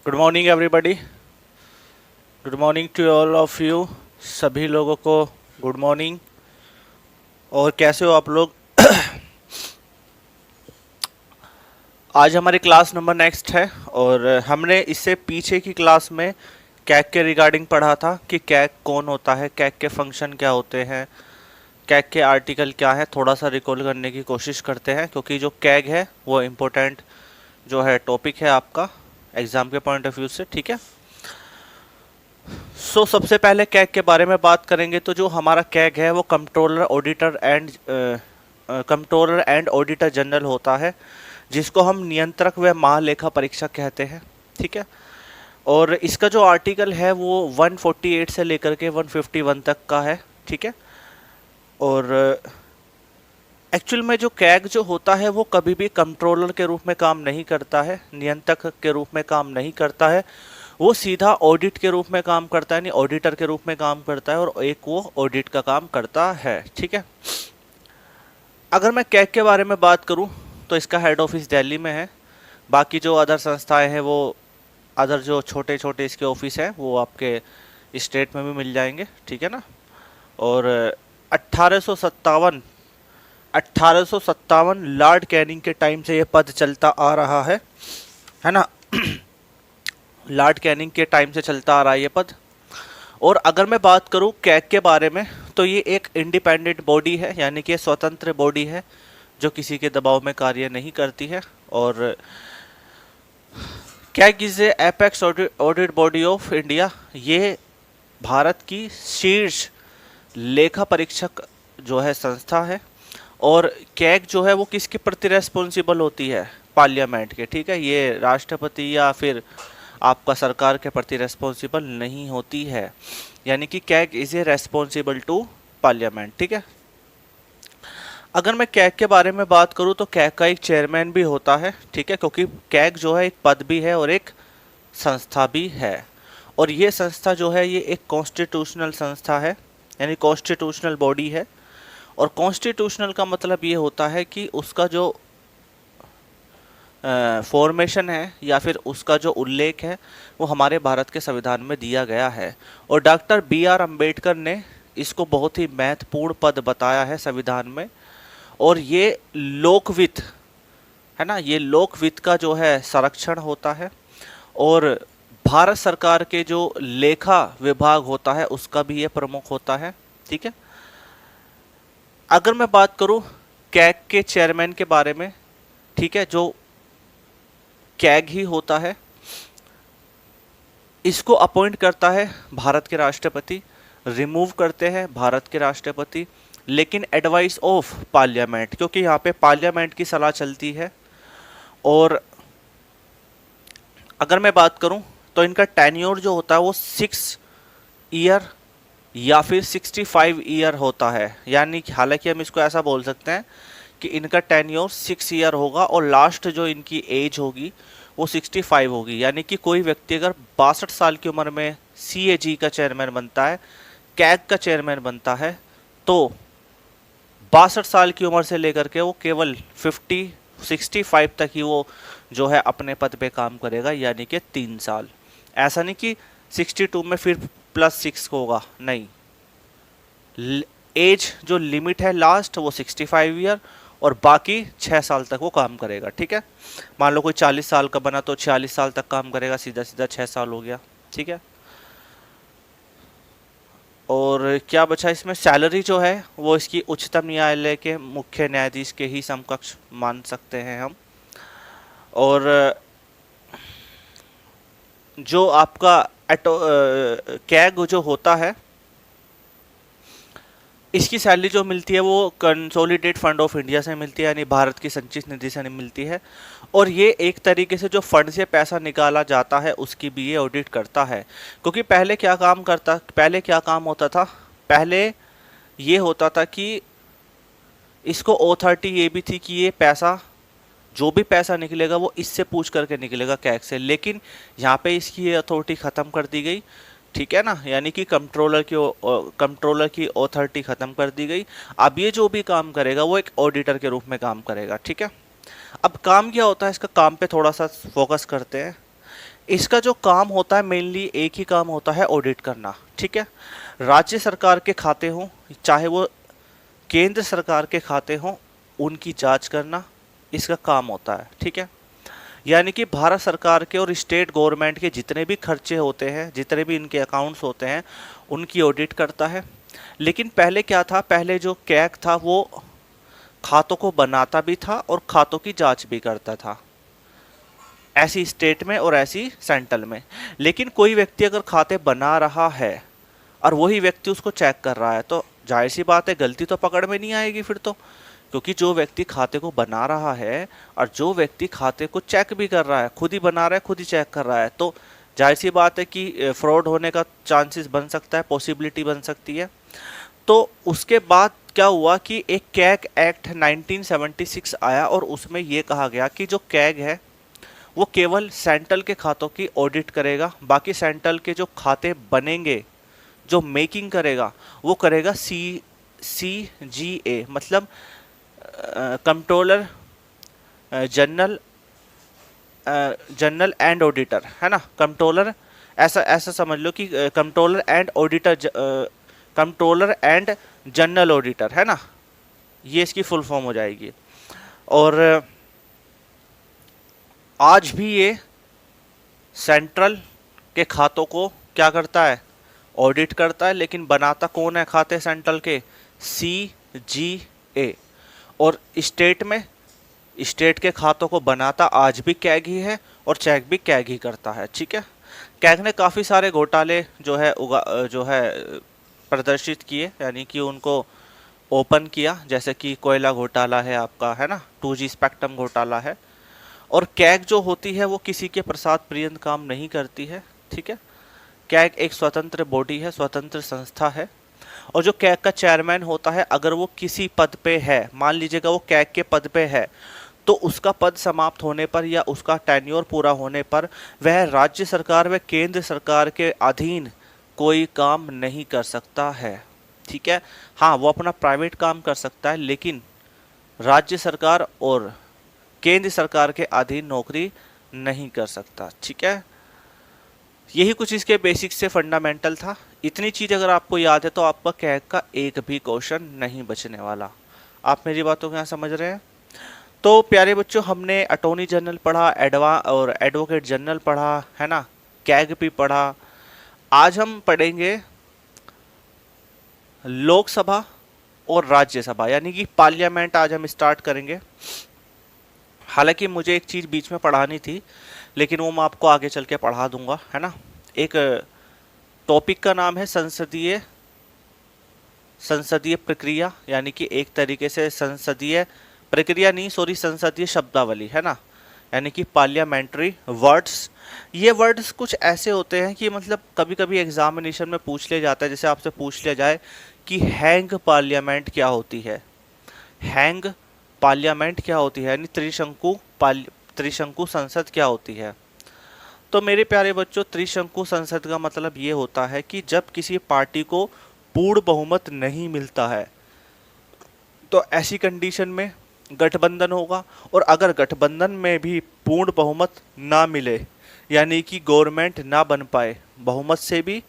Good morning everybody. Good morning to all of you. सभी लोगों को गुड मॉर्निंग। और कैसे हो आप लोग? आज हमारी क्लास नंबर नेक्स्ट है और हमने इससे पीछे की क्लास में कैग के रिगार्डिंग पढ़ा था कि कैग कौन होता है, कैग के फंक्शन क्या होते हैं, कैग के आर्टिकल क्या है। थोड़ा सा रिकॉल करने की कोशिश करते हैं क्योंकि जो कैग है वो इम्पोर्टेंट जो है टॉपिक है आपका एग्ज़ाम के पॉइंट ऑफ व्यू से। ठीक है। सबसे पहले कैग के बारे में बात करेंगे तो जो हमारा कैग है वो कंट्रोलर एंड ऑडिटर जनरल होता है, जिसको हम नियंत्रक व महालेखा परीक्षक कहते हैं। ठीक है। और इसका जो आर्टिकल है वो 148 से लेकर के 151 तक का है। ठीक है। और एक्चुअल में जो कैग जो होता है वो कभी भी कंट्रोलर के रूप में काम नहीं करता है, नियंत्रक के रूप में काम नहीं करता है। वो सीधा ऑडिट के रूप में काम करता है, नहीं ऑडिटर के रूप में काम करता है, और एक वो ऑडिट का काम करता है। ठीक है। अगर मैं कैग के बारे में बात करूं तो इसका हेड ऑफिस दिल्ली में है। बाकी जो अदर संस्थाएं हैं वो अदर जो छोटे छोटे इसके ऑफिस हैं वो आपके स्टेट में भी मिल जाएंगे। ठीक है ना। और 1857 1857 लॉर्ड कैनिंग के टाइम से ये पद चलता आ रहा है ना। लॉर्ड कैनिंग के टाइम से चलता आ रहा है ये पद। और अगर मैं बात करूं कैग के बारे में तो ये एक इंडिपेंडेंट बॉडी है, यानी कि स्वतंत्र बॉडी है जो किसी के दबाव में कार्य नहीं करती है। और CAG is A apex audit body of India. ये भारत की शीर्ष लेखा परीक्षक जो है संस्था है। और कैग जो है वो किसके प्रति रेस्पॉन्सिबल होती है? पार्लियामेंट के। ठीक है। ये राष्ट्रपति या फिर आपका सरकार के प्रति रेस्पॉन्सिबल नहीं होती है, यानी कि CAG is a responsible to parliament. ठीक है। अगर मैं कैग के बारे में बात करूं तो कैग का एक चेयरमैन भी होता है। ठीक है। क्योंकि कैग जो है एक पद भी है और एक संस्था भी है। और ये संस्था जो है ये एक कॉन्स्टिट्यूशनल संस्था है, यानी कॉन्स्टिट्यूशनल बॉडी है। और कॉन्स्टिट्यूशनल का मतलब ये होता है कि उसका जो फॉर्मेशन है या फिर उसका जो उल्लेख है वो हमारे भारत के संविधान में दिया गया है। और डॉक्टर B.R. अम्बेडकर ने इसको बहुत ही महत्वपूर्ण पद बताया है संविधान में। और ये लोकवित्त है ना, ये लोकवित्त का जो है संरक्षण होता है। और भारत सरकार के जो लेखा विभाग होता है उसका भी ये प्रमुख होता है। ठीक है। अगर मैं बात करूं कैग के चेयरमैन के बारे में, ठीक है, जो कैग ही होता है, इसको अपॉइंट करता है भारत के राष्ट्रपति, रिमूव करते हैं भारत के राष्ट्रपति, लेकिन एडवाइस ऑफ पार्लियामेंट, क्योंकि यहाँ पे पार्लियामेंट की सलाह चलती है। और अगर मैं बात करूं तो इनका टेन्योर जो होता है वो 6 ईयर या फिर 65 ईयर होता है। यानी हालांकि हम इसको ऐसा बोल सकते हैं कि इनका टेन्योर 6 ईयर होगा और लास्ट जो इनकी एज होगी वो 65 होगी। यानी कि कोई व्यक्ति अगर 62 साल की उम्र में CAG का चेयरमैन बनता है, कैग का चेयरमैन बनता है, तो 62 साल की उम्र से लेकर के वो केवल 65 तक ही वो जो है अपने पद पे काम करेगा, यानी कि 3 साल। ऐसा नहीं कि 62 में फिर +6 होगा, नहीं। एज जो लिमिट है लास्ट वो 65 ईयर और बाकी 6 साल तक वो काम करेगा। ठीक है। मान लो कोई 40 साल का बना तो 46 साल तक काम करेगा, सीधा सीधा 6 साल हो गया। ठीक है। और क्या बचा इसमें? सैलरी जो है वो इसकी उच्चतम न्यायालय के मुख्य न्यायाधीश के ही समकक्ष मान सकते हैं हम। और जो आपका कैग जो होता है इसकी सैलरी जो मिलती है वो कंसोलिडेट फंड ऑफ इंडिया से मिलती है, यानी भारत की संचित निधि से मिलती है। और ये एक तरीके से जो फंड से पैसा निकाला जाता है उसकी भी ये ऑडिट करता है। क्योंकि पहले क्या काम होता था? पहले ये होता था कि इसको अथॉरिटी ये भी थी कि ये पैसा, जो भी पैसा निकलेगा वो इससे पूछ करके निकलेगा, कैग से। लेकिन यहाँ पे इसकी ये अथॉरिटी ख़त्म कर दी गई। ठीक है ना। यानी कि कंट्रोलर की अथॉरिटी ख़त्म कर दी गई। अब ये जो भी काम करेगा वो एक ऑडिटर के रूप में काम करेगा। ठीक है। अब काम क्या होता है इसका? काम पे थोड़ा सा फोकस करते हैं। इसका जो काम होता है मेनली एक ही काम होता है, ऑडिट करना। ठीक है, राज्य सरकार के खाते हों चाहे वो केंद्र सरकार के खाते हों, उनकी जांच करना इसका काम होता है। ठीक है, यानी कि भारत सरकार के और स्टेट गवर्नमेंट के जितने भी खर्चे होते हैं, जितने भी इनके अकाउंट्स होते हैं, उनकी ऑडिट करता है। लेकिन पहले क्या था, पहले जो कैग था वो खातों को बनाता भी था और खातों की जांच भी करता था, ऐसी स्टेट में और ऐसी सेंट्रल में। लेकिन कोई व्यक्ति अगर खाते बना रहा है और वही व्यक्ति उसको चेक कर रहा है, तो जाहिर सी बात है गलती तो पकड़ में नहीं आएगी फिर तो, क्योंकि जो व्यक्ति खाते को बना रहा है और जो व्यक्ति खाते को चेक भी कर रहा है, खुद ही बना रहा है खुद ही चेक कर रहा है, तो जाहिर सी बात है कि फ्रॉड होने का चांसेस बन सकता है, पॉसिबिलिटी बन सकती है। तो उसके बाद क्या हुआ कि एक कैग एक्ट 1976 आया और उसमें ये कहा गया कि जो कैग है वो केवल सेंट्रल के खातों की ऑडिट करेगा, बाकी सेंट्रल के जो खाते बनेंगे, जो मेकिंग करेगा, वो करेगा CGA, मतलब कंट्रोलर जनरल एंड ऑडिटर, है ना। कंट्रोलर ऐसा ऐसा समझ लो कि controller and auditor, controller and general auditor, है ना, ये इसकी फुल फॉर्म हो जाएगी। और आज भी ये सेंट्रल के खातों को क्या करता है, ऑडिट करता है, लेकिन बनाता कौन है खाते सेंट्रल के, CGA। और स्टेट में, स्टेट के खातों को बनाता आज भी कैग ही है और चेक भी कैग ही करता है। ठीक है, कैग ने काफ़ी सारे घोटाले जो है प्रदर्शित किए, यानी कि उनको ओपन किया, जैसे कि कोयला घोटाला है आपका, है ना, 2G स्पेक्ट्रम घोटाला है। और कैग जो होती है वो किसी के प्रसाद पर्यंत काम नहीं करती है। ठीक है, कैग एक स्वतंत्र बॉडी है, स्वतंत्र संस्था है। और जो कैग का चेयरमैन होता है, अगर वो किसी पद पे है, मान लीजिएगा वो कैग के पद पे है, तो उसका पद समाप्त होने पर या उसका टेन्योर पूरा होने पर वह राज्य सरकार व केंद्र सरकार के अधीन कोई काम नहीं कर सकता है। ठीक है, हाँ वो अपना प्राइवेट काम कर सकता है, लेकिन राज्य सरकार और केंद्र सरकार के अधीन नौकरी नहीं कर सकता। ठीक है, यही कुछ इसके बेसिक से फंडामेंटल था। इतनी चीज़ अगर आपको याद है तो आपका कैग का एक भी क्वेश्चन नहीं बचने वाला। आप मेरी बातों को यहाँ समझ रहे हैं। तो प्यारे बच्चों, हमने अटॉर्नी जनरल पढ़ा, और एडवोकेट जनरल पढ़ा, है ना, कैग भी पढ़ा। आज हम पढ़ेंगे लोकसभा और राज्यसभा, यानी कि पार्लियामेंट आज हम स्टार्ट करेंगे। हालांकि मुझे एक चीज़ बीच में पढ़ानी थी, लेकिन वो मैं आपको आगे चल के पढ़ा दूंगा, है ना। एक टॉपिक का नाम है संसदीय प्रक्रिया, यानी कि एक तरीके से संसदीय प्रक्रिया नहीं, सॉरी, संसदीय शब्दावली, है ना, यानी कि पार्लियामेंट्री वर्ड्स। ये वर्ड्स कुछ ऐसे होते हैं कि मतलब कभी कभी एग्जामिनेशन में पूछ लिया जाता है, जैसे आपसे पूछ लिया जाए कि हैंग पार्लियामेंट क्या होती है, हैंग पार्लियामेंट क्या होती है, यानी त्रिशंकु संसद क्या होती है। तो मेरे प्यारे बच्चों, त्रिशंकु संसद का मतलब ये होता है कि जब किसी पार्टी को पूर्ण बहुमत नहीं मिलता है, तो ऐसी कंडीशन में गठबंधन होगा। और अगर गठबंधन में भी पूर्ण बहुमत ना मिले, यानी कि गवर्नमेंट ना बन पाए बहुमत से भी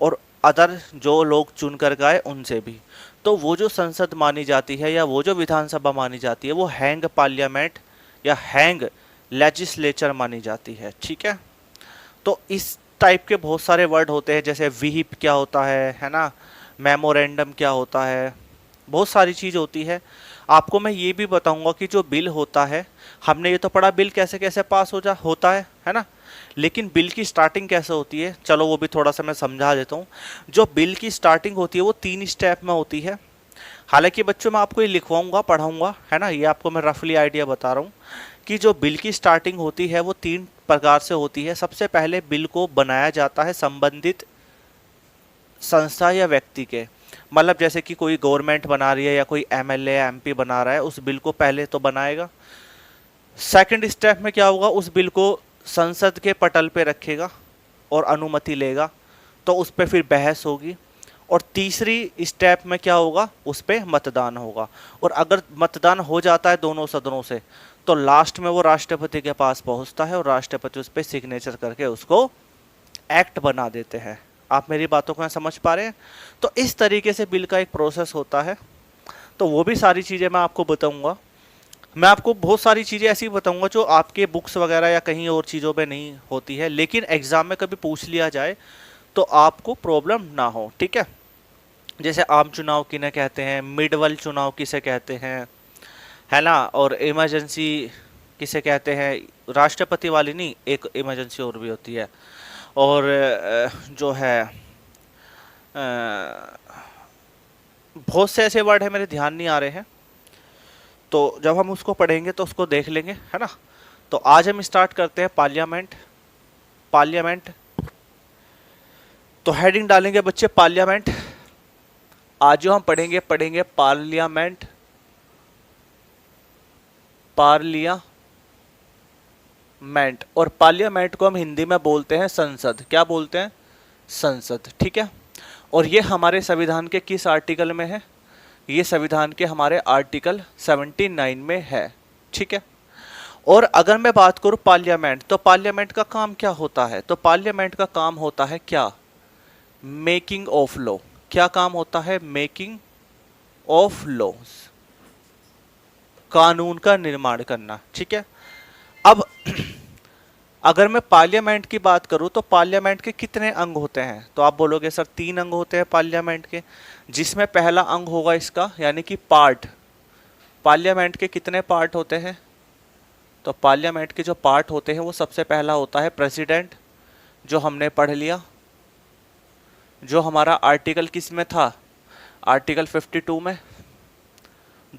और अदर जो लोग चुन कर गए उनसे भी, तो वो जो संसद मानी जाती है या वो जो विधानसभा मानी जाती है, वो हैंग पार्लियामेंट या हैंग लेजिस्लेचर मानी जाती है। ठीक है, तो इस टाइप के बहुत सारे वर्ड होते हैं, जैसे विहिप क्या होता है ना, मेमोरेंडम क्या होता है, बहुत सारी चीज़ होती है। आपको मैं ये भी बताऊंगा कि जो बिल होता है, हमने ये तो पढ़ा बिल कैसे कैसे पास होता है ना, लेकिन बिल की स्टार्टिंग कैसे होती है, चलो वो भी थोड़ा सा मैं समझा देता हूँ। जो बिल की स्टार्टिंग होती है वो 3 स्टेप में होती है। हालांकि बच्चों मैं आपको ये लिखवाऊंगा, पढ़ाऊंगा, है ना, ये आपको मैं रफली आइडिया बता रहा हूँ कि जो बिल की स्टार्टिंग होती है वो 3 प्रकार से होती है। सबसे पहले बिल को बनाया जाता है संबंधित संस्था या व्यक्ति के, मतलब जैसे कि कोई गवर्नमेंट बना रही है या कोई MLA या MP बना रहा है, उस बिल को पहले तो बनाएगा। सेकंड स्टेप में क्या होगा, उस बिल को संसद के पटल पे रखेगा और अनुमति लेगा, तो उस पर फिर बहस होगी। और तीसरी स्टेप में क्या होगा, उस पर मतदान होगा। और अगर मतदान हो जाता है दोनों सदनों से, तो लास्ट में वो राष्ट्रपति के पास पहुंचता है और राष्ट्रपति उस पर सिग्नेचर करके उसको एक्ट बना देते हैं। आप मेरी बातों को समझ पा रहे हैं? तो इस तरीके से बिल का एक प्रोसेस होता है। तो वो भी सारी चीज़ें मैं आपको बताऊंगा। मैं आपको बहुत सारी चीज़ें ऐसी बताऊंगा जो आपके बुक्स वगैरह या कहीं और चीज़ों पे नहीं होती है, लेकिन एग्ज़ाम में कभी पूछ लिया जाए तो आपको प्रॉब्लम ना हो, ठीक है। जैसे आम चुनाव किन्हें कहते हैं, मिडवल चुनाव किसे कहते हैं, है ना, और इमरजेंसी किसे कहते हैं, राष्ट्रपति वाली नहीं, एक इमरजेंसी और भी होती है, और जो है बहुत से ऐसे वर्ड है मेरे ध्यान नहीं आ रहे हैं, तो जब हम उसको पढ़ेंगे तो उसको देख लेंगे, है ना। तो आज हम स्टार्ट करते हैं पार्लियामेंट। पार्लियामेंट तो हेडिंग डालेंगे बच्चे पार्लियामेंट। आज जो हम पढ़ेंगे पार्लियामेंट, पार्लियामेंट। और पार्लियामेंट को हम हिंदी में बोलते हैं संसद। क्या बोलते हैं? संसद, ठीक है। और ये हमारे संविधान के किस आर्टिकल में है? ये संविधान के हमारे आर्टिकल 79 में है, ठीक है। और अगर मैं बात करूं पार्लियामेंट, तो पार्लियामेंट का काम क्या होता है? तो पार्लियामेंट का काम होता है क्या? Making of law. क्या काम होता है? मेकिंग ऑफ लॉज, कानून का निर्माण करना, ठीक है। अब अगर मैं पार्लियामेंट की बात करूं तो पार्लियामेंट के कितने अंग होते हैं? तो आप बोलोगे सर 3 अंग होते हैं पार्लियामेंट के, जिसमें पहला अंग होगा इसका यानी कि पार्ट। पार्लियामेंट के कितने पार्ट होते हैं? तो पार्लियामेंट के जो पार्ट होते हैं वो सबसे पहला होता है प्रेसिडेंट, जो हमने पढ़ लिया, जो हमारा आर्टिकल किस में था? आर्टिकल 52 में।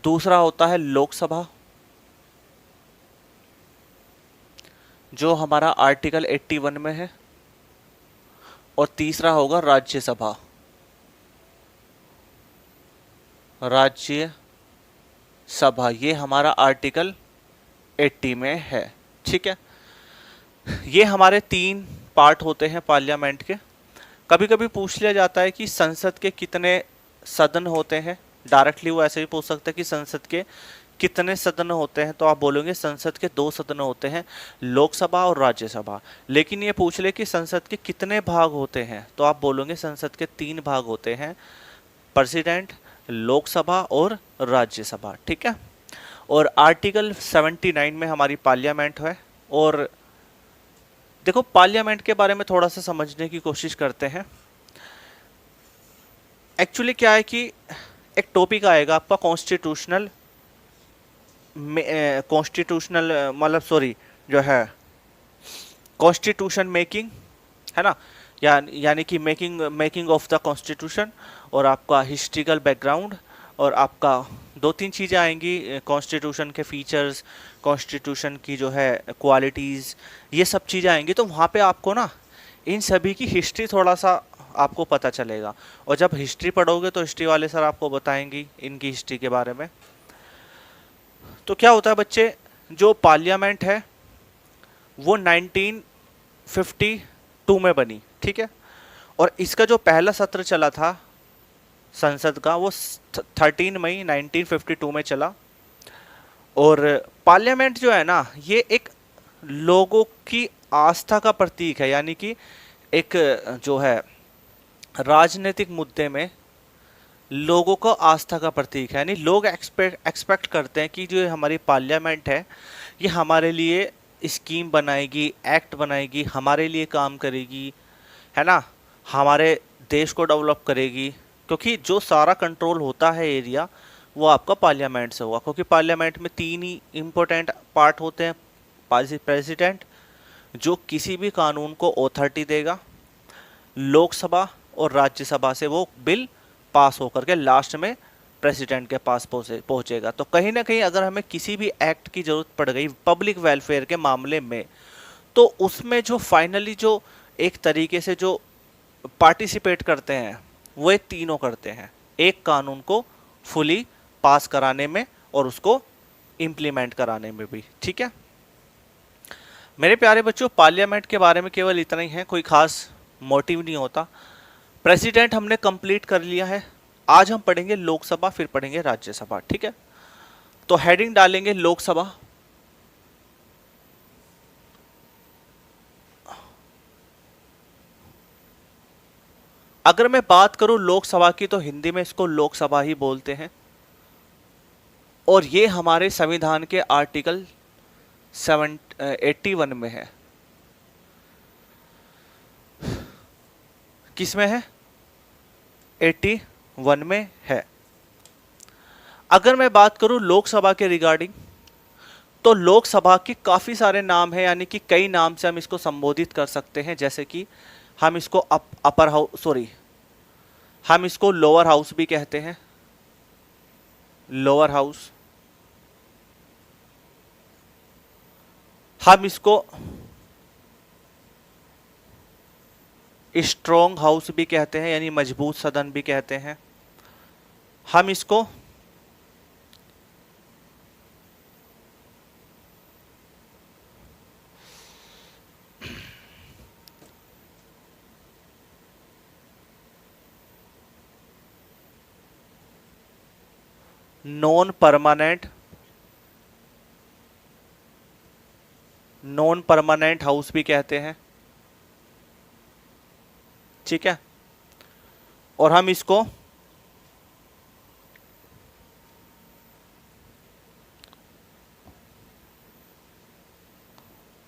दूसरा होता है लोकसभा, जो हमारा आर्टिकल 81 में है। और तीसरा होगा राज्यसभा, राज्यसभा, ये हमारा आर्टिकल 80 में है, ठीक है। ये हमारे 3 पार्ट होते हैं पार्लियामेंट के। कभी कभी पूछ लिया जाता है कि संसद के कितने सदन होते हैं, डायरेक्टली वो ऐसे भी पूछ सकते हैं कि संसद के कितने सदन होते हैं, तो आप बोलोगे संसद के 2 सदन होते हैं, लोकसभा और राज्यसभा। लेकिन ये पूछ ले कि संसद के कितने भाग होते हैं, तो आप बोलोगे संसद के 3 भाग होते हैं, प्रेसिडेंट, लोकसभा और राज्यसभा, ठीक है। और आर्टिकल 79 में हमारी पार्लियामेंट है। और देखो पार्लियामेंट के बारे में थोड़ा सा समझने की कोशिश करते हैं। एक्चुअली क्या है कि एक टॉपिक आएगा आपका कॉन्स्टिट्यूशनल मतलब सॉरी जो है कॉन्स्टिट्यूशन मेकिंग, है ना, यानी कि मेकिंग ऑफ द कॉन्स्टिट्यूशन, और आपका हिस्ट्रिकल बैकग्राउंड, और आपका 2-3 चीज़ें आएंगी, कॉन्स्टिट्यूशन के फीचर्स, कॉन्स्टिट्यूशन की जो है क्वालिटीज़, ये सब चीज़ें आएंगी। तो वहाँ पे आपको ना इन सभी की हिस्ट्री थोड़ा सा आपको पता चलेगा। और जब हिस्ट्री पढ़ोगे तो हिस्ट्री वाले सर आपको बताएंगी इनकी हिस्ट्री के बारे में। तो क्या होता है बच्चे, जो पार्लियामेंट है वो 1952 में बनी, ठीक है। और इसका जो पहला सत्र चला था संसद का वो 13 मई 1952 में चला। और पार्लियामेंट जो है ना, ये एक लोगों की आस्था का प्रतीक है, यानी कि एक जो है राजनीतिक मुद्दे में लोगों को आस्था का प्रतीक है। यानी लोग एक्सपेक्ट करते हैं कि जो हमारी पार्लियामेंट है ये हमारे लिए स्कीम बनाएगी, एक्ट बनाएगी, हमारे लिए काम करेगी, है ना, हमारे देश को डेवलप करेगी। क्योंकि जो सारा कंट्रोल होता है एरिया वो आपका पार्लियामेंट से हुआ, क्योंकि पार्लियामेंट में 3 ही इम्पोर्टेंट पार्ट होते हैं। प्रेसिडेंट जो किसी भी कानून को ऑथोरिटी देगा, लोकसभा और राज्यसभा से वो बिल पास होकर के लास्ट में प्रेसिडेंट के पास पहुंचेगा। तो कहीं ना कहीं अगर हमें किसी भी एक्ट की जरूरत पड़ गई पब्लिक वेलफेयर के मामले में, तो उसमें जो फाइनली जो एक तरीके से जो पार्टिसिपेट करते हैं वो ये तीनों करते हैं, एक कानून को फुली पास कराने में और उसको इम्प्लीमेंट कराने में भी, ठीक है। मेरे प्यारे बच्चों, पार्लियामेंट के बारे में केवल इतना ही है, कोई खास मोटिव नहीं होता। प्रेसिडेंट हमने कंप्लीट कर लिया है। आज हम पढ़ेंगे लोकसभा, फिर पढ़ेंगे राज्यसभा, ठीक है। तो हेडिंग डालेंगे लोकसभा। अगर मैं बात करूं लोकसभा की तो हिंदी में इसको लोकसभा ही बोलते हैं, और ये हमारे संविधान के आर्टिकल 81 में है। किस में है? 81 में है। अगर मैं बात करूं लोकसभा के रिगार्डिंग, तो लोकसभा के काफ़ी सारे नाम हैं, यानी कि कई नाम से हम इसको संबोधित कर सकते हैं। जैसे कि हम इसको अपर हाउस, सॉरी, हम इसको लोअर हाउस भी कहते हैं, लोअर हाउस। हम इसको स्ट्रॉन्ग हाउस भी कहते हैं, यानी मजबूत सदन भी कहते हैं। हम इसको नॉन परमानेंट हाउस भी कहते हैं, ठीक है। और हम इसको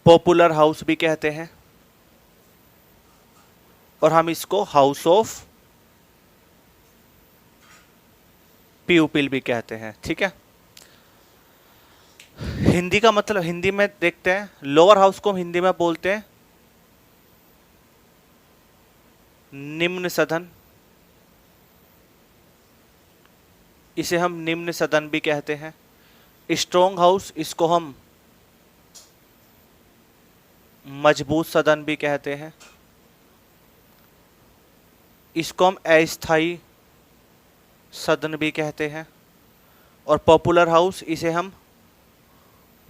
पॉपुलर हाउस भी कहते हैं, और हम इसको हाउस ऑफ पीपल भी कहते हैं, ठीक है। हिंदी का मतलब, हिंदी में देखते हैं, लोअर हाउस को हम हिंदी में बोलते हैं निम्न सदन, इसे हम निम्न सदन भी कहते हैं। स्ट्रॉन्ग हाउस, इसको हम मजबूत सदन भी कहते हैं। इसको हम अस्थायी सदन भी कहते हैं। और पॉपुलर हाउस, इसे हम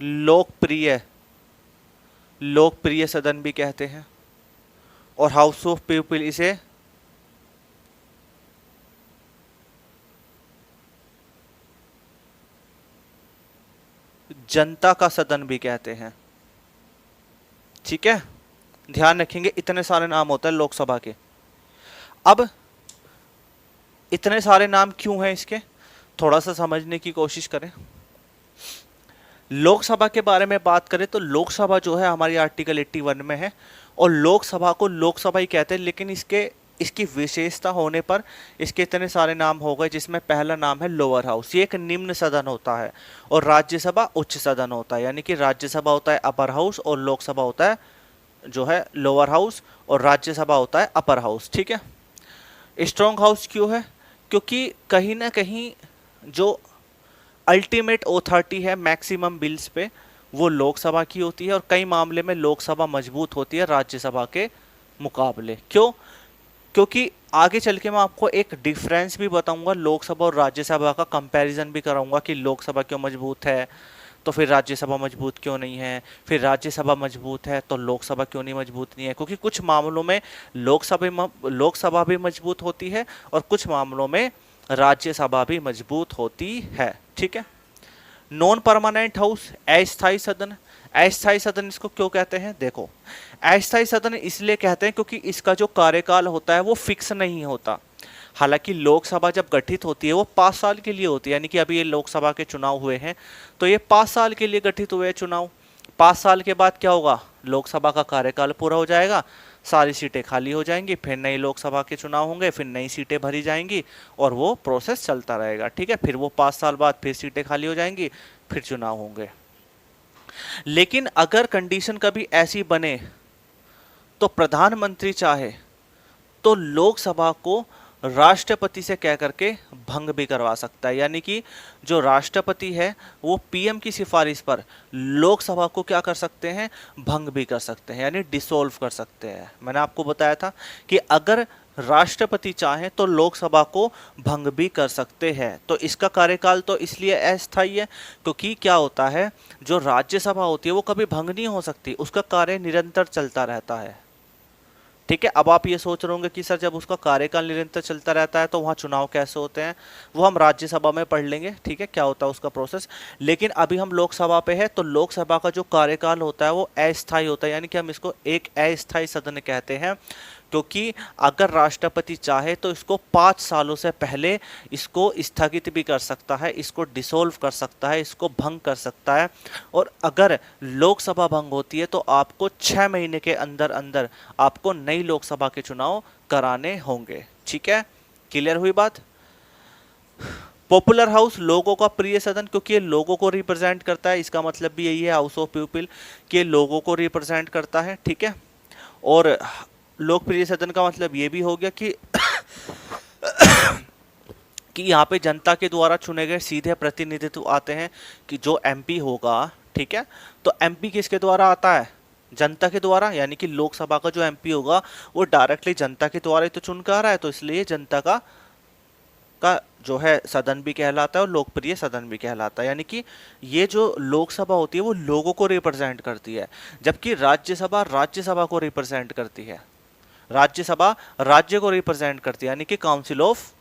लोकप्रिय सदन भी कहते हैं। और हाउस ऑफ पीपल, इसे जनता का सदन भी कहते हैं, ठीक है। ध्यान रखेंगे, इतने सारे नाम होते हैं लोकसभा के। अब इतने सारे नाम क्यों हैं इसके, थोड़ा सा समझने की कोशिश करें। लोकसभा के बारे में बात करें तो लोकसभा जो है हमारी आर्टिकल 81 में है, और लोकसभा को लोकसभा ही कहते हैं। लेकिन इसकी विशेषता होने पर इसके इतने सारे नाम हो गए, जिसमें पहला नाम है लोअर हाउस। ये एक निम्न सदन होता है, और राज्यसभा उच्च सदन होता है। यानी कि राज्यसभा होता है अपर हाउस, और लोकसभा होता है जो है लोअर हाउस, और राज्यसभा होता है अपर हाउस, ठीक है। स्ट्रॉन्ग हाउस क्यों है? क्योंकि कहीं ना कहीं जो अल्टीमेट ऑथोरिटी है मैक्सिमम बिल्स पे, वो लोकसभा की होती है, और कई मामले में लोकसभा मजबूत होती है राज्यसभा के मुकाबले। क्यों? क्योंकि आगे चल के मैं आपको एक डिफरेंस भी बताऊंगा, लोकसभा और राज्यसभा का कंपैरिजन भी कराऊंगा कि लोकसभा क्यों मजबूत है तो फिर राज्यसभा मजबूत क्यों नहीं है, फिर राज्यसभा मजबूत है तो लोकसभा क्यों नहीं मजबूत नहीं है। क्योंकि कुछ मामलों में लोकसभा भी मजबूत होती है, और कुछ मामलों में राज्यसभा भी मजबूत होती है, ठीक है। नॉन परमानेंट हाउस, अस्थायी सदन। अस्थायी सदन इसको क्यों कहते हैं? देखो, अस्थायी सदन इसलिए कहते हैं क्योंकि इसका जो कार्यकाल होता है वो फिक्स नहीं होता। हालांकि लोकसभा जब गठित होती है वो 5 साल के लिए होती है, यानी कि अभी ये लोकसभा के चुनाव हुए हैं तो ये 5 साल के लिए गठित हुए चुनाव। 5 साल के बाद क्या होगा? लोकसभा का कार्यकाल पूरा हो जाएगा, सारी सीटें खाली हो जाएंगी, फिर नई लोकसभा के चुनाव होंगे, फिर नई सीटें भरी जाएंगी, और वो प्रोसेस चलता रहेगा, ठीक है। फिर वो 5 साल बाद फिर सीटें खाली हो जाएंगी, फिर चुनाव होंगे। लेकिन अगर कंडीशन कभी ऐसी बने तो प्रधानमंत्री चाहे तो लोकसभा को राष्ट्रपति से कह करके भंग भी करवा सकता है। यानी कि जो राष्ट्रपति है वो पीएम की सिफारिश पर लोकसभा को क्या कर सकते हैं? भंग भी कर सकते हैं, यानी डिसॉल्व कर सकते हैं। मैंने आपको बताया था कि अगर राष्ट्रपति चाहे तो लोकसभा को भंग भी कर सकते हैं। तो इसका कार्यकाल तो इसलिए अस्थायी है क्योंकि क्या होता है, जो राज्यसभा होती है वो कभी भंग नहीं हो सकती, उसका कार्य निरंतर चलता रहता है, ठीक है। अब आप ये सोच रहे होंगे कि सर जब उसका कार्यकाल निरंतर चलता रहता है तो वहाँ चुनाव कैसे होते हैं? वो हम राज्यसभा में पढ़ लेंगे, ठीक है, क्या होता है उसका प्रोसेस। लेकिन अभी हम लोकसभा पे है, तो लोकसभा का जो कार्यकाल होता है वो अस्थायी होता है, यानी कि हम इसको एक अस्थायी सदन कहते हैं। क्योंकि अगर राष्ट्रपति चाहे तो इसको 5 सालों से पहले इसको स्थगित भी कर सकता है, इसको डिसोल्व कर सकता है, इसको भंग कर सकता है। और अगर लोकसभा भंग होती है तो आपको 6 महीने के अंदर अंदर आपको नई लोकसभा के चुनाव कराने होंगे। ठीक है, क्लियर हुई बात। पॉपुलर हाउस, लोगों का प्रिय सदन, क्योंकि ये लोगों को रिप्रेजेंट करता है, इसका मतलब भी यही है हाउस ऑफ पीपल कि ये लोगों को रिप्रेजेंट करता है। ठीक है, और लोकप्रिय सदन का मतलब ये भी हो गया कि कि यहाँ पे जनता के द्वारा चुने गए सीधे प्रतिनिधित्व आते हैं, कि जो एमपी होगा, ठीक है, तो एमपी किसके द्वारा आता है, जनता के द्वारा, यानी कि लोकसभा का जो एमपी होगा वो डायरेक्टली जनता के द्वारा ही तो चुन कर आ रहा है, तो इसलिए जनता का जो है सदन भी कहलाता है और लोकप्रिय सदन भी कहलाता है। यानी कि ये जो लोकसभा होती है वो लोगों को रिप्रेजेंट करती है, जबकि राज्यसभा राज्यसभा को रिप्रेजेंट करती है, राज्यसभा राज्य को रिप्रेजेंट करती है, यानी कि काउंसिल ऑफ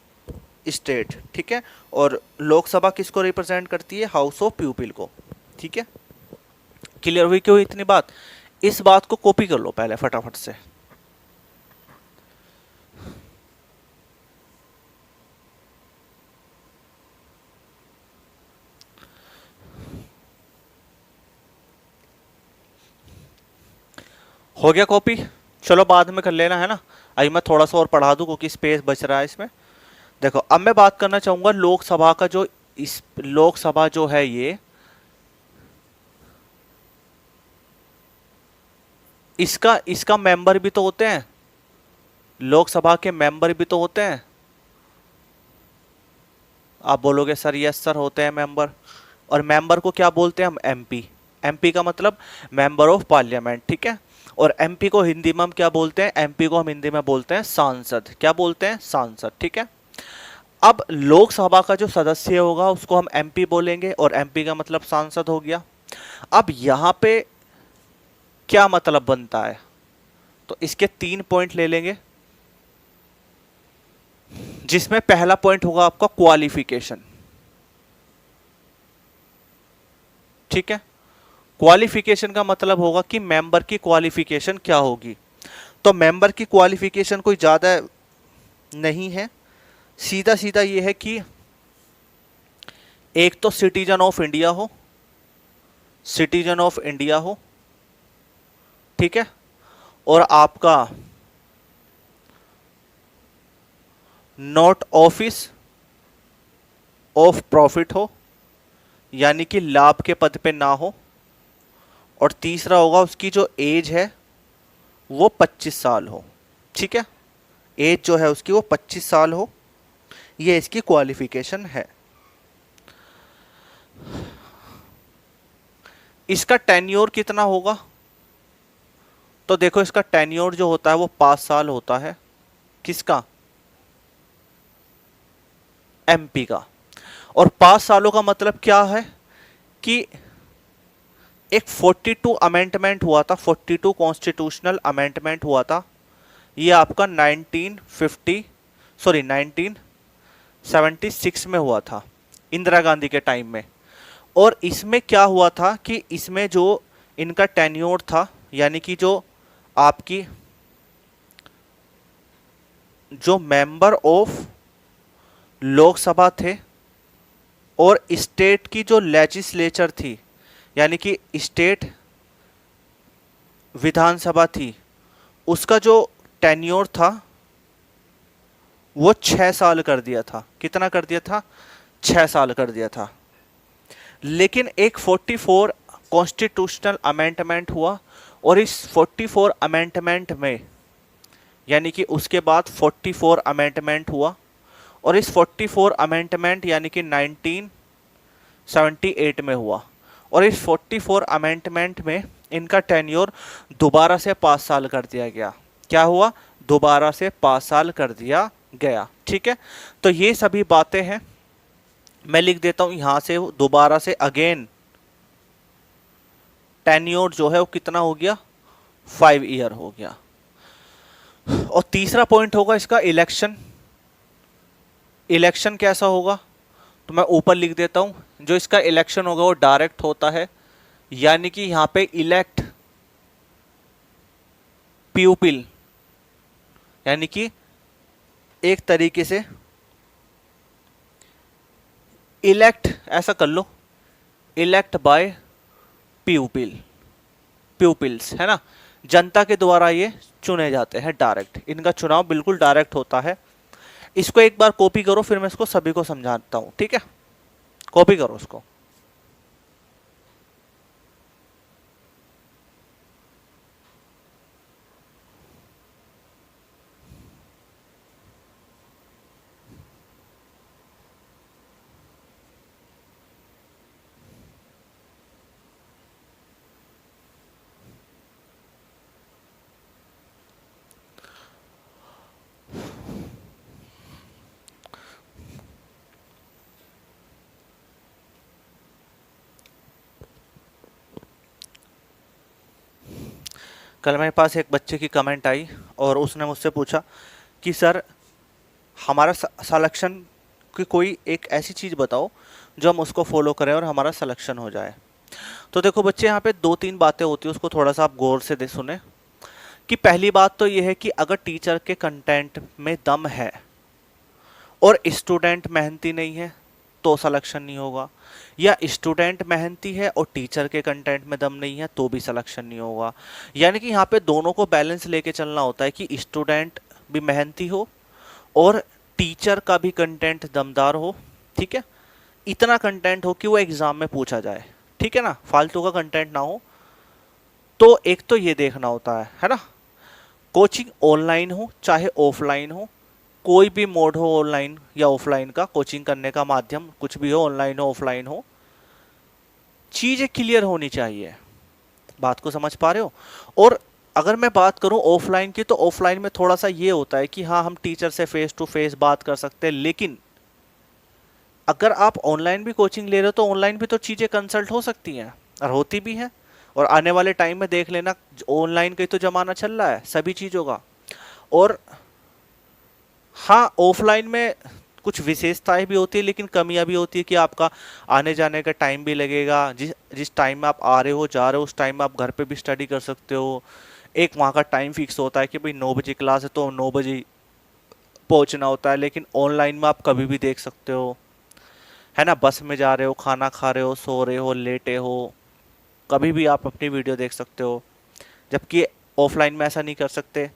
स्टेट। ठीक है, और लोकसभा किसको रिप्रेजेंट करती है, हाउस ऑफ पीपल को। ठीक है, क्लियर हुई क्यों इतनी बात। इस बात को कॉपी कर लो पहले फटाफट से। हो गया कॉपी, चलो बाद में कर लेना, है ना। अभी मैं थोड़ा सा और पढ़ा दूं क्योंकि स्पेस बच रहा है इसमें। देखो अब मैं बात करना चाहूंगा लोकसभा का, जो इस लोकसभा जो है ये इसका इसका मेंबर भी तो होते हैं, लोकसभा के मेंबर भी तो होते हैं। आप बोलोगे सर यस सर होते हैं मेंबर, और मेंबर को क्या बोलते हैं हम, एमपी। एमपी का मतलब मेंबर ऑफ पार्लियामेंट। ठीक है, और एमपी को हिंदी में हम क्या बोलते हैं, एमपी को हम हिंदी में बोलते हैं सांसद। क्या बोलते हैं, सांसद। ठीक है, अब लोकसभा का जो सदस्य होगा उसको हम एमपी बोलेंगे, और एमपी का मतलब सांसद हो गया। अब यहां पे क्या मतलब बनता है, तो इसके 3 पॉइंट ले लेंगे, जिसमें पहला पॉइंट होगा आपका क्वालिफिकेशन। ठीक है, क्वालिफिकेशन का मतलब होगा कि मेंबर की क्वालिफिकेशन क्या होगी। तो मेंबर की क्वालिफिकेशन कोई ज्यादा नहीं है, सीधा सीधा ये है कि एक तो सिटीजन ऑफ इंडिया हो, सिटीजन ऑफ इंडिया हो, ठीक है, और आपका नॉट ऑफिस ऑफ प्रॉफिट हो, यानी कि लाभ के पद पे ना हो, और तीसरा होगा उसकी जो एज है वो 25 साल हो। ठीक है, एज जो है उसकी वो 25 साल हो, ये इसकी क्वालिफिकेशन है। इसका टेन्योर कितना होगा, तो देखो इसका टेन्योर जो होता है वो 5 साल होता है। किसका, एमपी का। और 5 सालों का मतलब क्या है कि एक 42 अमेंडमेंट हुआ था, 42 कॉन्स्टिट्यूशनल अमेंडमेंट हुआ था, ये आपका 1976 में हुआ था, इंदिरा गांधी के टाइम में। और इसमें क्या हुआ था कि इसमें जो इनका टेन्योर था, यानी कि जो आपकी जो मेंबर ऑफ लोकसभा थे और स्टेट की जो लेजिस्लेचर थी, यानी कि स्टेट विधानसभा थी, उसका जो टेन्योर था वो 6 साल कर दिया था। कितना कर दिया था, 6 साल कर दिया था। लेकिन एक 44 कॉन्स्टिट्यूशनल अमेंडमेंट हुआ, और इस 44 अमेंडमेंट में, यानी कि उसके बाद 44 अमेंडमेंट हुआ, और इस 44 अमेंडमेंट यानी कि 1978 में हुआ, और इस 44 अमेंडमेंट में इनका टेन्योर दोबारा से 5 साल कर दिया गया। क्या हुआ, दोबारा से 5 साल कर दिया गया। ठीक है, तो ये सभी बातें हैं, मैं लिख देता हूं यहां से, दोबारा से अगेन टेन्योर जो है वो कितना हो गया, 5 ईयर हो गया। और तीसरा पॉइंट होगा इसका इलेक्शन। इलेक्शन कैसा होगा, तो मैं ऊपर लिख देता हूं, जो इसका इलेक्शन होगा वो डायरेक्ट होता है, यानी कि यहां पे इलेक्ट पीपल यानी कि एक तरीके से इलेक्ट, ऐसा कर लो, इलेक्ट बाय प्यूपिल, प्यूपिल्स, है ना, जनता के द्वारा ये चुने जाते हैं डायरेक्ट, इनका चुनाव बिल्कुल डायरेक्ट होता है। इसको एक बार कॉपी करो, फिर मैं इसको सभी को समझाता हूं, ठीक है, कॉपी करो उसको। कल मेरे पास एक बच्चे की कमेंट आई और उसने मुझसे पूछा कि सर हमारा सिलेक्शन की कोई एक ऐसी चीज़ बताओ जो हम उसको फॉलो करें और हमारा सिलेक्शन हो जाए। तो देखो बच्चे, यहाँ पे दो तीन बातें होती है, उसको थोड़ा सा आप गौर से सुने। कि पहली बात तो ये है कि अगर टीचर के कंटेंट में दम है और स्टूडेंट मेहनती नहीं है तो सिलेक्शन नहीं होगा, या स्टूडेंट मेहनती है और टीचर के कंटेंट में दम नहीं है तो भी सिलेक्शन नहीं होगा। यानी कि यहाँ पे दोनों को बैलेंस लेके चलना होता है कि स्टूडेंट भी मेहनती हो और टीचर का भी कंटेंट दमदार हो, ठीक है, इतना कंटेंट हो कि वो एग्जाम में पूछा जाए, ठीक है ना, फालतू का कंटेंट ना हो। तो एक तो ये देखना होता है ना। कोचिंग ऑनलाइन हो चाहे ऑफलाइन हो, कोई भी मोड हो ऑनलाइन या ऑफलाइन का, कोचिंग करने का माध्यम कुछ भी हो, ऑनलाइन हो ऑफलाइन हो, चीजें क्लियर होनी चाहिए। बात को समझ पा रहे हो? और अगर मैं बात करूं ऑफलाइन की, तो ऑफलाइन में थोड़ा सा ये होता है कि हाँ, हम टीचर से फेस टू फेस बात कर सकते हैं, लेकिन अगर आप ऑनलाइन भी कोचिंग ले रहे हो तो ऑनलाइन भी तो चीजें कंसल्ट हो सकती हैं और होती भी हैं। और आने वाले टाइम में देख लेना, ऑनलाइन का ही तो जमाना चल रहा है सभी चीजों का। और हाँ, ऑफलाइन में कुछ विशेषताएं भी होती है लेकिन कमियां भी होती है कि आपका आने जाने का टाइम भी लगेगा। जिस जिस टाइम में आप आ रहे हो जा रहे हो उस टाइम में आप घर पे भी स्टडी कर सकते हो। एक वहाँ का टाइम फिक्स होता है कि भाई 9 बजे क्लास है तो 9 बजे पहुँचना होता है, लेकिन ऑनलाइन में आप कभी भी देख सकते हो, है ना, बस में जा रहे हो, खाना खा रहे हो, सो रहे हो, लेटे हो, कभी भी आप अपनी वीडियो देख सकते हो, जबकि ऑफलाइन में ऐसा नहीं कर सकते।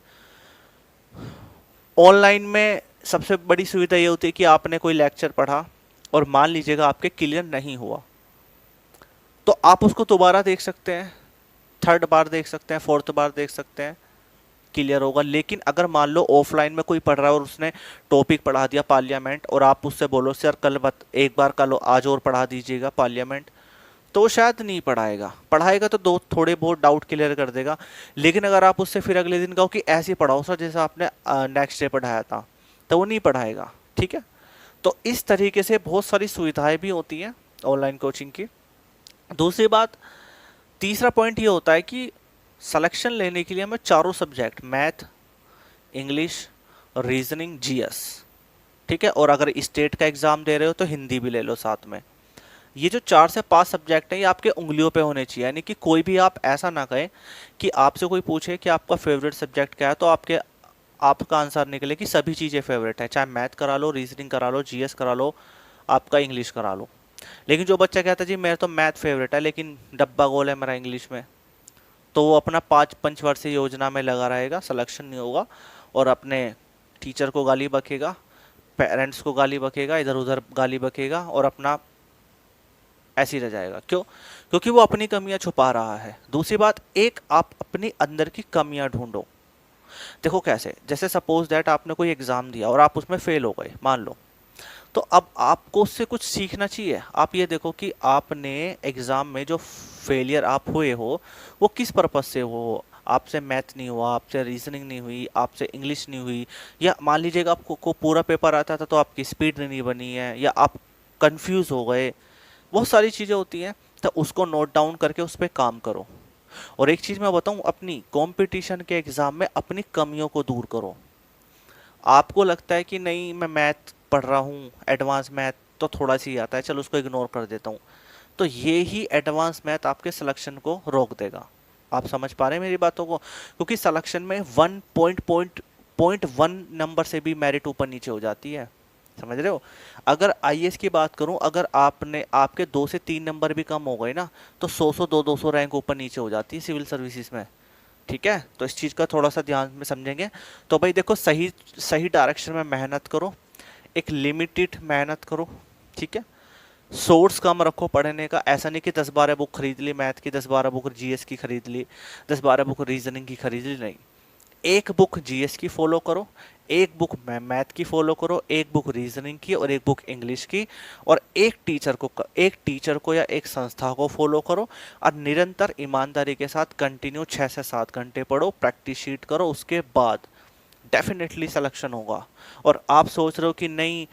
ऑनलाइन में सबसे बड़ी सुविधा ये होती है कि आपने कोई लेक्चर पढ़ा और मान लीजिएगा आपके क्लियर नहीं हुआ तो आप उसको दोबारा देख सकते हैं, थर्ड बार देख सकते हैं, फोर्थ बार देख सकते हैं, क्लियर होगा। लेकिन अगर मान लो ऑफलाइन में कोई पढ़ रहा है और उसने टॉपिक पढ़ा दिया पार्लियामेंट और आप उससे बोलो सर कल एक बार कल आज और पढ़ा दीजिएगा पार्लियामेंट, तो वो शायद नहीं पढ़ाएगा। पढ़ाएगा तो दो थोड़े बहुत डाउट क्लियर कर देगा, लेकिन अगर आप उससे फिर अगले दिन कहो कि ऐसे पढ़ाओ सर जैसा आपने नेक्स्ट डे पढ़ाया था, तो वो नहीं पढ़ाएगा, ठीक है। तो इस तरीके से बहुत सारी सुविधाएं भी होती हैं ऑनलाइन कोचिंग की। दूसरी बात, तीसरा पॉइंट ये होता है कि सिलेक्शन लेने के लिए हमें चारों subject, math, English, reasoning, GS, ठीक है, और अगर स्टेट का एग्जाम दे रहे हो तो हिंदी भी ले लो साथ में। ये जो 4 से 5 सब्जेक्ट हैं ये आपके उंगलियों पे होने चाहिए, यानी कि कोई भी आप ऐसा ना कहें कि आपसे कोई पूछे कि आपका फेवरेट सब्जेक्ट क्या है तो आपका आंसर निकले कि सभी चीज़ें फेवरेट है, चाहे मैथ करा लो, रीजनिंग करा लो, जीएस करा लो, आपका इंग्लिश करा लो। लेकिन जो बच्चा कहता है जी मेरा तो मैथ फेवरेट है लेकिन डब्बा गोल है मेरा इंग्लिश में, तो वो अपना 5 पंचवर्षीय योजना में लगा रहेगा, सिलेक्शन नहीं होगा और अपने टीचर को गाली बकेगा, पेरेंट्स को गाली बकेगा, इधर उधर गाली बकेगा और अपना ऐसे ही रह जाएगा। क्यों? क्योंकि वो अपनी कमियां छुपा रहा है। दूसरी बात, एक आप अपनी अंदर की कमियां ढूंढो। देखो कैसे, जैसे सपोज दैट आपने कोई एग्जाम दिया और आप उसमें फेल हो गए मान लो, तो अब आपको उससे कुछ सीखना चाहिए। आप ये देखो कि आपने एग्जाम में जो फेलियर आप हुए हो वो किस पर्पज से हो। आपसे मैथ नहीं हुआ, आपसे रीजनिंग नहीं हुई, आपसे इंग्लिश नहीं हुई, या मान लीजिएगा आपको को पूरा पेपर आता था तो आपकी स्पीड नहीं बनी है, या आप कंफ्यूज हो गए, बहुत सारी चीज़ें होती हैं। तो उसको नोट डाउन करके उस पर काम करो। और एक चीज़ मैं बताऊं, अपनी कंपटीशन के एग्ज़ाम में अपनी कमियों को दूर करो। आपको लगता है कि नहीं मैं मैथ पढ़ रहा हूँ, एडवांस मैथ तो थोड़ा सी आता है, चलो उसको इग्नोर कर देता हूँ, तो ये ही एडवांस मैथ आपके सिलेक्शन को रोक देगा। आप समझ पा रहे हैं मेरी बातों को? क्योंकि सिलेक्शन में वन पॉइंट 0.1 नंबर से भी मेरिट ऊपर नीचे हो जाती है, समझ रहे हो। अगर आईएएस की बात करूं, अगर आपके 2 से 3 नंबर भी कम हो गए ना, तो 100 200 रैंक ऊपर नीचे हो जाती है सिविल सर्विसेज में, ठीक है। तो इस चीज़ का थोड़ा सा ध्यान में समझेंगे। तो भाई देखो, सही सही डायरेक्शन में मेहनत करो, एक लिमिटेड मेहनत करो, ठीक है। सोर्स कम रखो पढ़ने का, ऐसा नहीं कि 10-12 बुक खरीद ली मैथ की, 10-12 बुक जीएस की खरीद ली, 10-12 बुक रीजनिंग की खरीद ली, नहीं। एक बुक जीएस की फॉलो करो, एक बुक मैथ की फॉलो करो, एक बुक रीजनिंग की और एक बुक इंग्लिश की, और एक टीचर को या एक संस्था को फॉलो करो, और निरंतर ईमानदारी के साथ कंटिन्यू 6 से 7 घंटे पढ़ो, प्रैक्टिस शीट करो, उसके बाद डेफिनेटली सिलेक्शन होगा। और आप सोच रहे हो कि नहीं,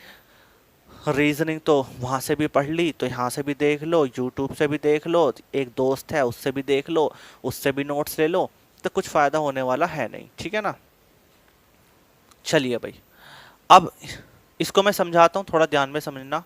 रीजनिंग तो वहाँ से भी पढ़ ली, तो यहाँ से भी देख लो, यूट्यूब से भी देख लो, एक दोस्त है उससे भी देख लो, उससे भी नोट्स ले लो, तो कुछ फ़ायदा होने वाला है नहीं, ठीक है ना। चलिए भाई, अब इसको मैं समझाता हूँ, थोड़ा ध्यान में समझना।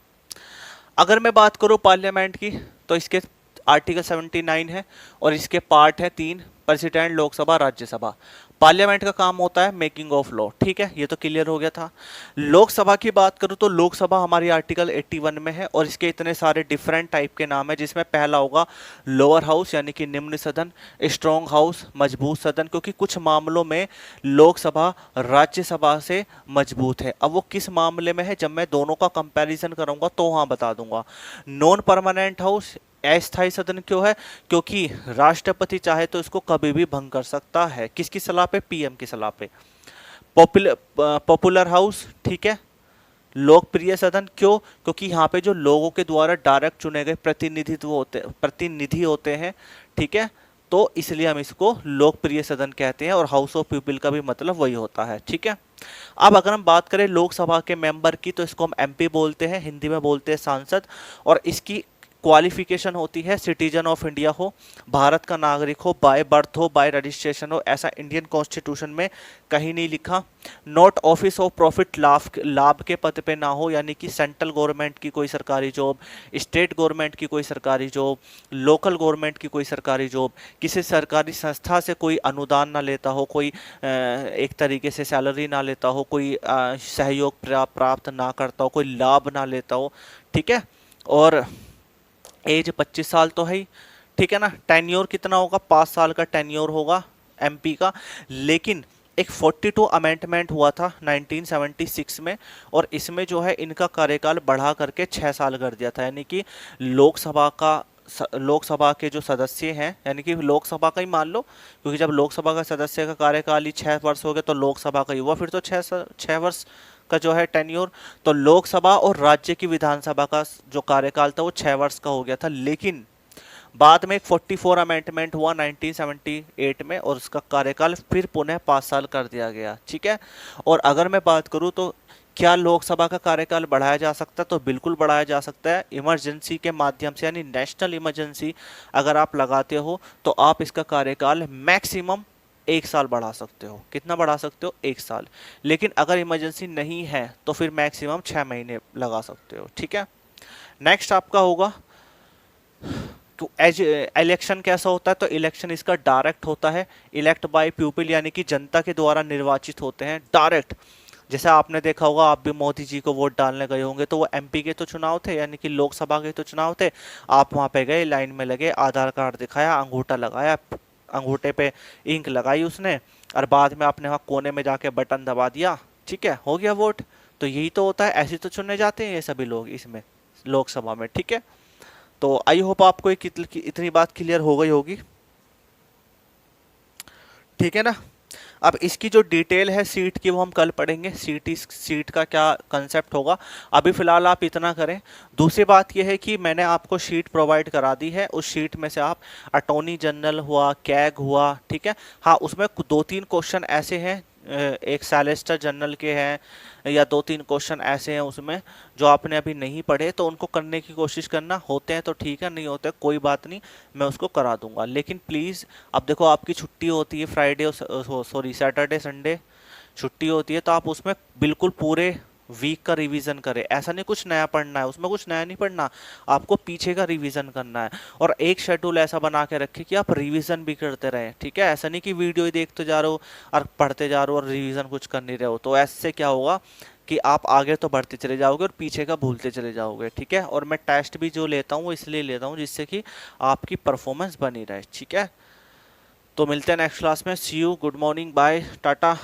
अगर मैं बात करूँ पार्लियामेंट की, तो इसके आर्टिकल 79 है और इसके पार्ट है 3, प्रेसिडेंट, लोकसभा, राज्यसभा। पार्लियामेंट का काम होता है मेकिंग ऑफ लॉ, ठीक है, ये तो क्लियर हो गया था। लोकसभा की बात करूँ तो लोकसभा हमारी आर्टिकल 81 में है और इसके इतने सारे डिफरेंट टाइप के नाम है, जिसमें पहला होगा लोअर हाउस यानी कि निम्न सदन, स्ट्रॉन्ग हाउस मजबूत सदन, क्योंकि कुछ मामलों में लोकसभा राज्यसभा से मजबूत है। अब वो किस मामले में है, जब मैं दोनों का कंपैरिजन करूंगा तो वहां बता दूंगा। नॉन परमानेंट हाउस, अस्थायी सदन क्यों है, क्योंकि राष्ट्रपति चाहे तो इसको कभी भी भंग कर सकता है, किसकी सलाह पे, पीएम की सलाह पे। पॉपुलर हाउस, ठीक है, लोकप्रिय सदन क्यों, क्योंकि यहाँ पे जो लोगों के द्वारा डायरेक्ट चुने गए प्रतिनिधि होते हैं, ठीक है, तो इसलिए हम इसको लोकप्रिय सदन कहते हैं, और हाउस ऑफ पीपल का भी मतलब वही होता है, ठीक है। अब अगर हम बात करें लोकसभा के मेंबर की, तो इसको हम एमपी बोलते हैं, हिंदी में बोलते हैं सांसद, और इसकी क्वालिफिकेशन होती है सिटीजन ऑफ इंडिया हो, भारत का नागरिक हो, बाय बर्थ हो, बाय रजिस्ट्रेशन हो, ऐसा इंडियन कॉन्स्टिट्यूशन में कहीं नहीं लिखा। नॉट ऑफिस ऑफ प्रॉफिट, लाभ के पद पे ना हो, यानी कि सेंट्रल गवर्नमेंट की कोई सरकारी जॉब, स्टेट गवर्नमेंट की कोई सरकारी जॉब, लोकल गवर्नमेंट की कोई सरकारी जॉब, किसी सरकारी संस्था से कोई अनुदान ना लेता हो, कोई एक तरीके से सैलरी ना लेता हो, कोई सहयोग प्राप्त ना करता हो, कोई लाभ ना लेता हो, ठीक है। और एज 25 साल तो है ही, ठीक है ना। टेन्योर कितना होगा, 5 साल का टेन्योर होगा एमपी का। लेकिन एक 42 अमेंडमेंट हुआ था 1976 में, और इसमें जो है इनका कार्यकाल बढ़ा करके 6 साल कर दिया था, यानी कि लोकसभा के जो सदस्य हैं, यानी कि लोकसभा का ही मान लो, क्योंकि जब लोकसभा का सदस्य का कार्यकाल ही 6 वर्ष हो गया, तो लोकसभा का ही हुआ फिर तो 6 वर्ष का जो है टेन्योर। तो लोकसभा और राज्य की विधानसभा का जो कार्यकाल था वो 6 वर्ष का हो गया था, लेकिन बाद में एक 44 अमेंडमेंट हुआ 1978 में, और उसका कार्यकाल फिर पुनः 5 साल कर दिया गया, ठीक है। और अगर मैं बात करूं तो क्या लोकसभा का कार्यकाल बढ़ाया जा सकता है, तो बिल्कुल बढ़ाया जा सकता है, इमरजेंसी के माध्यम से, यानी नेशनल इमरजेंसी अगर आप लगाते हो तो आप इसका कार्यकाल मैक्सिमम 1 साल बढ़ा सकते हो। कितना बढ़ा सकते हो, 1 साल। लेकिन अगर इमरजेंसी नहीं है तो फिर मैक्सिमम 6 महीने लगा सकते हो, ठीक है। नेक्स्ट आपका होगा तो इलेक्शन कैसा होता है, तो इलेक्शन इसका डायरेक्ट होता है, इलेक्ट बाय पीपल, यानी कि जनता के द्वारा निर्वाचित होते हैं डायरेक्ट। जैसे आपने देखा होगा, आप भी मोदी जी को वोट डालने गए होंगे, तो वो एमपी के तो चुनाव थे, यानी कि लोकसभा के तो चुनाव थे। आप वहां पे गए, लाइन में लगे, आधार कार्ड दिखाया, अंगूठा लगाया, अंगूठे पे इंक लगाई उसने, और बाद में आपने वहाँ कोने में जाके बटन दबा दिया, ठीक है, हो गया वोट। तो यही तो होता है, ऐसे तो चुने जाते हैं ये सभी लोग इसमें लोकसभा में, ठीक है। तो आई होप आपको इतनी बात क्लियर हो गई होगी, ठीक है ना। अब इसकी जो डिटेल है सीट की वो हम कल पढ़ेंगे, सीट का क्या कंसेप्ट होगा। अभी फिलहाल आप इतना करें। दूसरी बात यह है कि मैंने आपको शीट प्रोवाइड करा दी है, उस शीट में से आप अटॉर्नी जनरल हुआ, कैग हुआ, ठीक है, हाँ, उसमें 2-3 क्वेश्चन ऐसे हैं, एक सॉलिसिटर जनरल के हैं, या 2-3 क्वेश्चन ऐसे हैं उसमें जो आपने अभी नहीं पढ़े, तो उनको करने की कोशिश करना। होते हैं तो ठीक है, नहीं होते कोई बात नहीं, मैं उसको करा दूंगा। लेकिन प्लीज़, अब देखो आपकी छुट्टी होती है फ्राइडे, सॉरी सैटरडे संडे छुट्टी होती है, तो आप उसमें बिल्कुल पूरे वीक का रिवीजन करें, ऐसा नहीं कुछ नया पढ़ना है, उसमें कुछ नया नहीं पढ़ना, आपको पीछे का रिवीजन करना है। और एक शेड्यूल ऐसा बना के रखें कि आप रिवीजन भी करते रहें, ठीक है। ऐसा नहीं कि वीडियो ही देखते जा रहे हो और पढ़ते जा रहे हो और रिवीजन कुछ कर नहीं रहे हो, तो ऐसे क्या होगा कि आप आगे तो बढ़ते चले जाओगे और पीछे का भूलते चले जाओगे, ठीक है। और मैं टेस्ट भी जो लेता हूँ वो इसलिए लेता हूँ जिससे कि आपकी परफॉर्मेंस बनी रहे, ठीक है। तो मिलते हैं नेक्स्ट क्लास में, see you, good morning, bye, Tata.